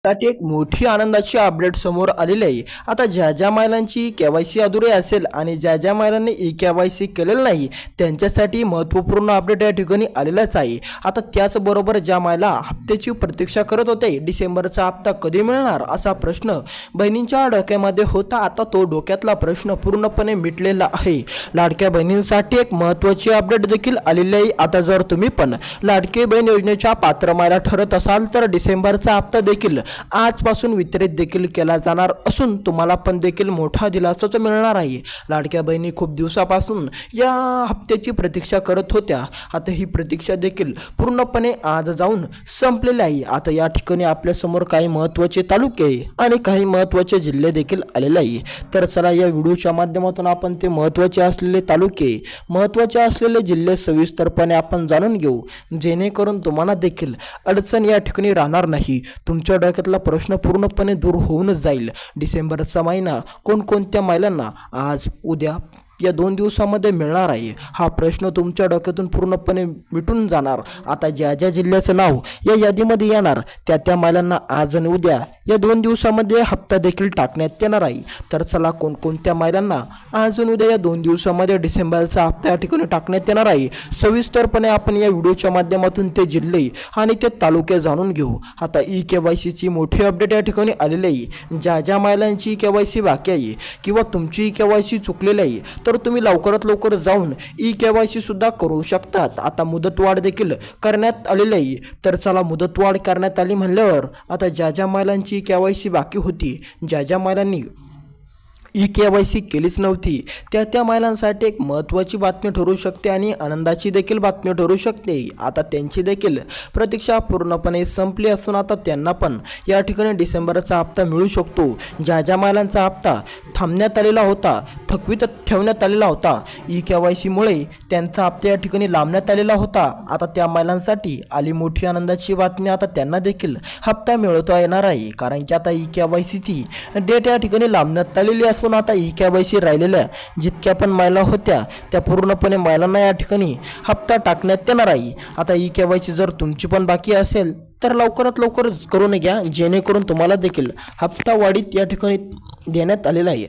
साठी एक मोठी आनंदाची अपडेट समोर आलेली आहे। आता ज्या ज्या महिलांची केवायसी अधुरी असेल आणि ज्या ज्या महिलांनी ई केवायसी केलेलं नाही त्यांच्यासाठी महत्त्वपूर्ण अपडेट या ठिकाणी आलेलाच आहे। आता त्याचबरोबर ज्या महिला हप्त्याची प्रतीक्षा करत होते डिसेंबरचा हप्ता कधी मिळणार असा प्रश्न बहिणींच्या डोक्यामध्ये होता, आता तो डोक्यातला प्रश्न पूर्णपणे मिटलेला आहे। लाडक्या बहिणींसाठी एक महत्त्वाची अपडेट देखील आलेली आहे। आता जर तुम्ही पण लाडकी बहीण योजनेच्या पात्र महिला ठरत असाल तर डिसेंबरचा हप्ता देखील आजपासून वितरित देखील केला जाणार असून तुम्हाला पण देखील मोठा दिलासाच मिळणार आहे। लाडक्या बहिणी खूप दिवसापासून या हप्त्याची प्रतीक्षा करत होत्या, आता ही प्रतीक्षा देखील पूर्णपणे आज जाऊन संपलेली आहे। आता या ठिकाणी आपल्या समोर काही महत्त्वाचे तालुके आणि काही महत्त्वाचे जिल्हे देखील आलेले आहे। तर चला या व्हिडिओच्या माध्यमातून आपण ते महत्त्वाचे असलेले तालुके, महत्त्वाचे असलेले जिल्हे सविस्तरपणे आपण जाणून घेऊ, जेणेकरून तुम्हाला देखील अडचण या ठिकाणी राहणार नाही। तुमच्या डोक्यातला प्रश्न पूर्णपणे दूर होऊनच जाईल। डिसेंबरचा महिना कोणकोणत्या महिलांना आज उद्या या 2 दिवसामध्ये मिळणार आहे हा प्रश्न तुमच्या डोक्यातून पूर्णपणे मिटून जाणार। आता ज्या ज्या जिल्ह्याचं नाव या यादीमध्ये येणार त्या महिलांना आज आणि उद्या या 2 दिवसामध्ये हप्ता देखील टाकण्यात येणार आहे। तर चला कोणकोणत्या महिलांना आज आणि उद्या या 2 दिवसामध्ये डिसेंबरचा हप्ता या ठिकाणी टाकण्यात येणार आहे सविस्तरपणे आपण या व्हिडिओच्या माध्यमातून ते जिल्हे आणि ते तालुके जाणून घेऊ। आता ई केवायसीची मोठी अपडेट या ठिकाणी आलेली आहे। ज्या ज्या महिलांची केवायसी बाकी आहे किंवा तुमची केवायसी चुकलेली आहे तर तुम्ही लवकरात लवकर जाऊन ई केवायसी सुद्धा करू शकतात। आता मुदतवाढ देखील करण्यात आलेली आहे। तर चला मुदतवाढ करण्यात आली म्हणल्यावर आता ज्या ज्या महिलांची केवायसी बाकी होती, ज्या ज्या महिलांनी ई केवायसी केलीच नव्हती त्या महिलांसाठी एक महत्त्वाची बातमी ठरू शकते आणि आनंदाची देखील बातमी ठरू शकते। आता त्यांची देखील प्रतीक्षा पूर्णपणे संपली असून आता त्यांना पण या ठिकाणी डिसेंबरचा हप्ता मिळू शकतो। ज्या ज्या महिलांचा हप्ता थांबण्यात आलेला होता, थकवीत ठेवण्यात आलेला होता, ई केवायसीमुळे त्यांचा हप्ता या ठिकाणी लांबण्यात आलेला होता, आता त्या महिलांसाठी आली मोठी आनंदाची बातमी। आता त्यांना देखील हप्ता मिळवता येणार आहे, कारण की आता ई केवायसीची डेट या ठिकाणी लांबण्यात आलेली असून आता ई केवायसी राहिलेल्या जितक्या पण महिला होत्या त्या पूर्णपणे महिलांना या ठिकाणी हप्ता टाकण्यात येणार आहे। आता ई केवायसी जर तुमची पण बाकी असेल तर लवकरात लवकर करून घ्या, जेणेकरून तुम्हाला देखील हप्ता वाढीत या ठिकाणी देण्यात आलेला आहे।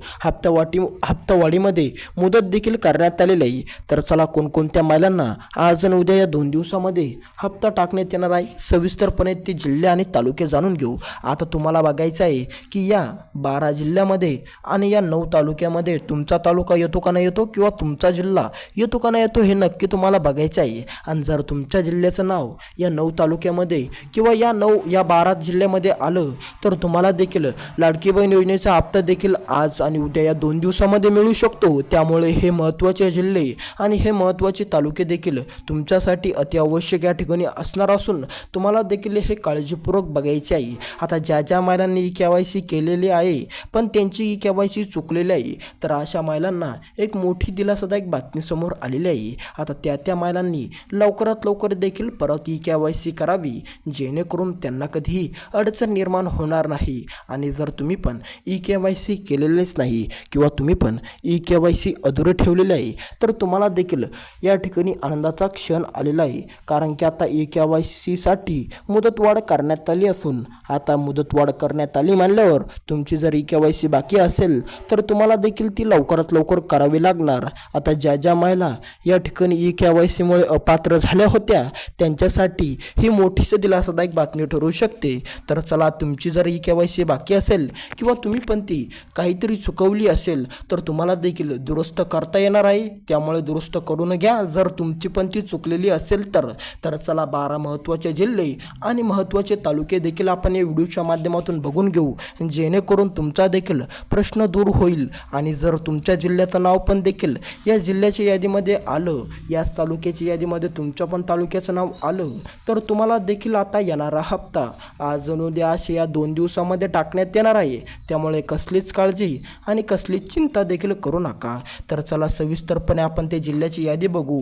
हप्तावाढीमध्ये मुदत देखील करण्यात आलेली आहे। तर चला कोणकोणत्या महिलांना आज आणि उद्या या 2 दिवसामध्ये हप्ता टाकण्यात येणार आहे सविस्तरपणे ते जिल्हे आणि तालुके जाणून घेऊ। आता तुम्हाला बघायचं आहे की या 12 जिल्ह्यामध्ये आणि या 9 तालुक्यामध्ये तुमचा तालुका येतो का नाही येतो किंवा तुमचा जिल्हा येतो का नाही येतो हे नक्की तुम्हाला बघायचं आहे। आणि जर तुमच्या जिल्ह्याचं नाव या 9 तालुक्यामध्ये किंवा या 12 जिल्ह्यामध्ये आलं तर तुम्हाला देखील लाडकी बहीण योजनेचा हप्ता देखील आज आणि उद्या या 2 दिवसामध्ये मिळू शकतो। त्यामुळे हे महत्त्वाचे जिल्हे आणि हे महत्त्वाचे तालुके देखील तुमच्यासाठी अतिआवश्यक या ठिकाणी असणार असून तुम्हाला देखील हे काळजीपूर्वक बघायचे आहे। आता ज्या ज्या महिलांनी ई केवायसी केलेली आहे पण त्यांची ई केवायसी चुकलेली आहे तर अशा महिलांना एक मोठी दिलासादायक बातमी समोर आलेली आहे। आता त्या महिलांनी लवकरात लवकर देखील परत ई केवायसी करावी, जेणेकरून त्यांना कधीही अडचण निर्माण होणार नाही। आणि जर तुम्ही पण ई केवायसी केलेलेच नाही किंवा तुम्ही पण ई केवायसी अधुरे ठेवलेले आहे तर तुम्हाला देखील या ठिकाणी आनंदाचा क्षण आलेला आहे, कारण की आता ई केवायसीसाठी मुदतवाढ करण्यात आली असून आता मुदतवाढ करण्यात आली म्हणल्यावर तुमची जर ई केवायसी बाकी असेल तर तुम्हाला देखील ती लवकरात लवकर करावी लागणार। आता ज्या ज्या महिला या ठिकाणी ई केवायसीमुळे अपात्र झाल्या होत्या त्यांच्यासाठी ही मोठीच दिलासादायक बातमी ठरू शकते। तर चला तुमची जर ई केवायसी बाकी असेल किंवा तुम्ही पण ती काहीतरी चुकवली असेल तर तुम्हाला देखील दुरुस्त करता येणार आहे, त्यामुळे दुरुस्त करून घ्या जर तुमची पण ती चुकलेली असेल तर चला 12 महत्त्वाचे जिल्हे आणि महत्त्वाचे तालुके देखील आपण या व्हिडिओच्या माध्यमातून बघून घेऊ, जेणेकरून तुमचा देखील प्रश्न दूर होईल। आणि जर तुमच्या जिल्ह्याचं नाव पण देखील या जिल्ह्याच्या यादीमध्ये आलं, याच तालुक्याच्या यादीमध्ये तुमच्या पण तालुक्याचं नाव आलं तर तुम्हाला देखील आता येणारा हप्ता आज उद्या असे या 2 दिवसामध्ये टाकण्यात येणार आहे। त्यामुळे कसलीच काळजी आणि कसलीच चिंता देखील करू नका। तर चला सविस्तरपणे आपण ते जिल्ह्याची यादी बघू।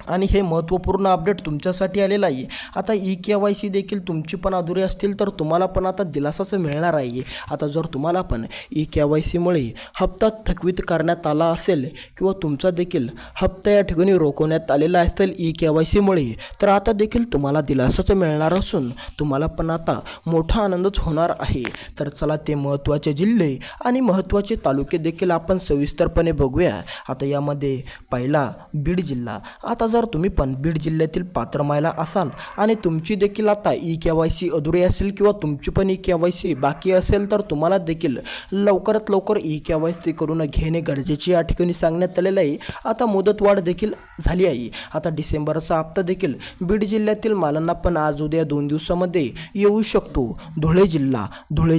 आणि हे महत्त्वपूर्ण अपडेट तुमच्यासाठी आलेलं आहे. आता ई-के-वाय-सी देखील तुमची पण अधुरी असतील तर तुम्हाला पण आता दिलासाच मिळणार आहे. आता जर तुम्हाला पण ई-के-वाय-सीमुळे हप्ता थकीत करण्यात आला असेल किंवा तुमचा देखील हप्ता या ठिकाणी रोखण्यात आलेला असेल ई-के-वाय-सीमुळे, तर आता देखील तुम्हाला दिलासाच मिळणार असून तुम्हाला पण आता मोठा आनंदच होणार आहे. तर चला ते महत्त्वाचे जिल्हे आणि महत्त्वाचे तालुके देखील आपण सविस्तरपणे बघूया. आता यामध्ये पहिला बीड जिल्हा. आता जर तुम्ही पण बीड जिल्ह्यातील पात्र महिला असाल आणि तुमची देखील आता ई-के-वाय-सी अधुरी असेल किंवा तुमची पण ई-के-वाय-सी बाकी असेल तर तुम्हाला देखील लवकरात लवकर ई-के-वाय-सी करून घेणे गरजेचे या ठिकाणी सांगण्यात आलेलं आहे. आता मुदतवाढ देखील झाली आहे. आता डिसेंबरचा हप्ता देखील बीड जिल्ह्यातील मालांना पण आज उद्या 2 दिवसामध्ये येऊ शकतो. धुळे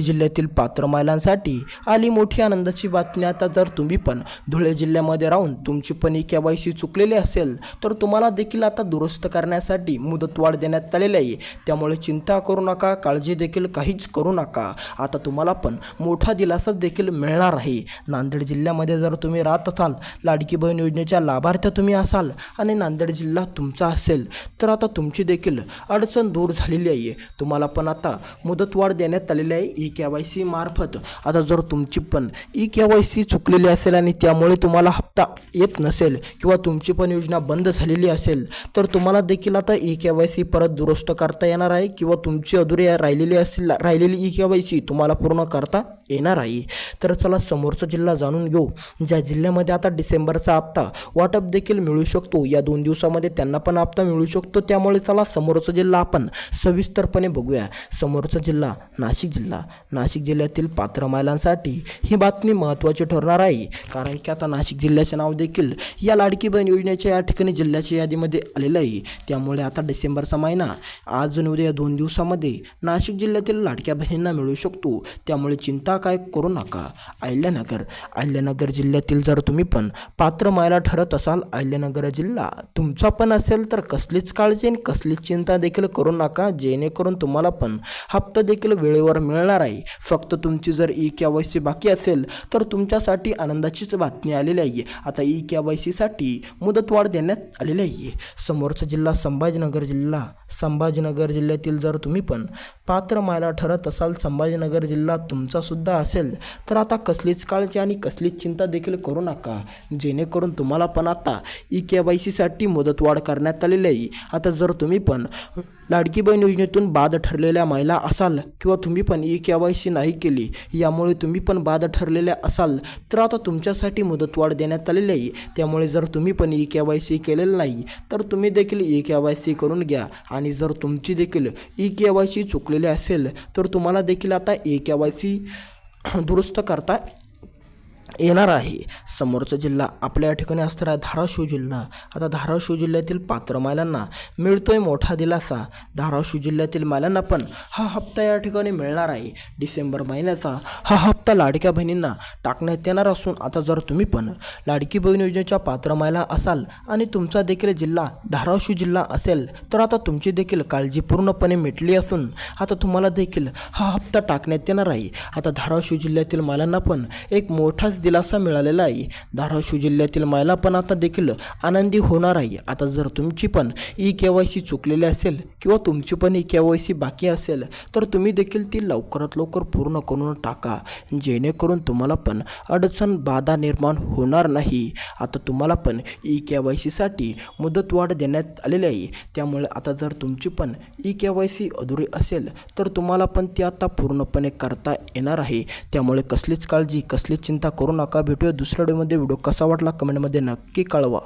जिल्ह्यातील पात्र महिलांसाठी आली मोठी आनंदाची बातमी. आता जर तुम्ही पण धुळे जिल्ह्यामध्ये राहून तुमची पण ई-के-वाय-सी चुकलेली असेल तर तुम्हाला देखील आता दुरुस्त करण्यासाठी मुदतवाढ देण्यात आलेली आहे. त्यामुळे चिंता करू नका, काळजी देखील काहीच करू नका. आता तुम्हाला पण मोठा दिलासा देखील मिळणार आहे. नांदेड जिल्ह्यामध्ये जर तुम्ही राहत असाल, लाडकी बहीण योजनेच्या लाभार्थी तुम्ही असाल आणि नांदेड जिल्हा तुमचा असेल तर आता तुमची देखील अडचण दूर झालेली आहे. तुम्हाला पण आता मुदतवाढ देण्यात आलेली आहे ई-के-वाय-सी मार्फत. आता जर तुमची पण ई-के-वाय-सी चुकलेली असेल आणि त्यामुळे तुम्हाला हप्ता येत नसेल किंवा तुमची पण योजना बंद झालेली असेल तर तुम्हाला देखील आता ई-के-वाय-सी परत दुरुस्त करता येणार आहे किंवा तुमची अधुरी राहिलेली ई-के-वाय-सी तुम्हाला पूर्ण करता येणार आहे. तर चला समोरचा जिल्हा जाणून घेऊ, ज्या जिल्ह्यामध्ये आता डिसेंबरचा हप्ता वाटप देखील मिळू शकतो. या 2 दिवसामध्ये त्यांना पण हप्ता मिळू शकतो. त्यामुळे चला समोरचा जिल्हा आपण सविस्तरपणे बघूया. समोरचा जिल्हा नाशिक जिल्ह्यातील पात्र महिलांसाठी ही बातमी महत्त्वाची ठरणार आहे. कारण की आता नाशिक जिल्ह्याचे नाव देखील या लाडकी बहीण योजनेच्या या ठिकाणी जिल्ह्याच्या यादीमध्ये आलेलं आहे. त्यामुळे आता डिसेंबरचा महिना आज आणि उद्या 2 दिवसामध्ये नाशिक जिल्ह्यातील लाडक्या बहिणींना मिळू शकतो. त्यामुळे चिंता काय करू नका. अहिल्यानगर जिल्ह्यातील जर तुम्ही पण पात्र महिला ठरत असाल, अहिल्यानगर जिल्हा तुमचा पण असेल तर कसलीच काळजी आणि कसलीच चिंता देखील करू नका. जेणेकरून तुम्हाला पण हप्ता देखील वेळेवर मिळणार आहे. फक्त तुमची जर ई-के-वाय-सी बाकी असेल तर तुमच्यासाठी आनंदाचीच बातमी आलेली आहे. आता ई-के-वाय-सीसाठी मुदतवाढ देण्यात आलेली आहे. समोरचा जिल्हा संभाजीनगर जिल्ह्यातील जर तुम्ही पण पात्र महिला ठरत असाल, संभाजीनगर जिल्हा तुमचा सुद्धा असेल तर आता कसलीच काळजी आणि कसलीच चिंता देखील करू नका. जेणेकरून तुम्हाला पण आता ई-के-वाय-सीसाठी मुदतवाढ करण्यात आलेली आहे. आता जर तुम्ही पण लाडकी बहीण योजनेतून बाद ठरलेल्या महिला असाल किंवा तुम्ही पण ई-के-वाय-सी नाही केली, यामुळे तुम्ही पण बाद ठरलेल्या असाल तर आता तुमच्यासाठी मुदतवाढ देण्यात आलेली आहे. त्यामुळे जर तुम्ही पण ई-के-वाय-सी केलेलं नाही तर तुम्ही देखील ई-के-वाय-सी करून घ्या. आणि जर तुमची देखील ई-के-वाय-सी चुकलेली असेल तर तुम्हाला देखील आता ई-के-वाय-सी दुरुस्त करता येणार आहे. समोरचा जिल्हा आपल्या या ठिकाणी असणारा धाराशिव जिल्हा. आता धाराशिव जिल्ह्यातील पात्र महिलांना मिळतोय मोठा दिलासा. धाराशिव जिल्ह्यातील महिलांना पण हा हप्ता या ठिकाणी मिळणार आहे. डिसेंबर महिन्याचा हा हप्ता लाडक्या बहिणींना टाकण्यात येणार असून आता जर तुम्ही पण लाडकी बहीण योजनेच्या पात्र महिला असाल आणि तुमचा देखील जिल्हा धाराशिव जिल्हा असेल तर आता तुमची देखील काळजी पूर्णपणे मिटली असून आता तुम्हाला देखील हा हप्ता टाकण्यात येणार आहे. आता धाराशिव जिल्ह्यातील महिलांना पण एक मोठाच दिलासा मिळालेला आहे. धाराशिव जिल्ह्यातील महिला पण आता देखील आनंदी होणार आहे. आता जर तुमची पण ई-के-वाय-सी चुकलेली असेल किंवा तुमची पण ई-के-वाय-सी बाकी असेल तर तुम्ही देखील ती लवकरात लवकर पूर्ण करून टाका. जेणेकरून तुम्हाला पण अडचण बाधा निर्माण होणार नाही. आता तुम्हाला पण ई-के-वाय-सीसाठी मुदतवाढ देण्यात आलेली आहे. त्यामुळे आता जर तुमची पण ई-के-वाय-सी अधुरी असेल तर तुम्हाला पण ती आता पूर्णपणे करता येणार आहे. त्यामुळे कसलीच काळजी कसलीच चिंता करू नका. भेटूया दुसऱ्या व्हिडिओमध्ये. व्हिडिओ कसा वाटला कमेंटमध्ये नक्की कळवा.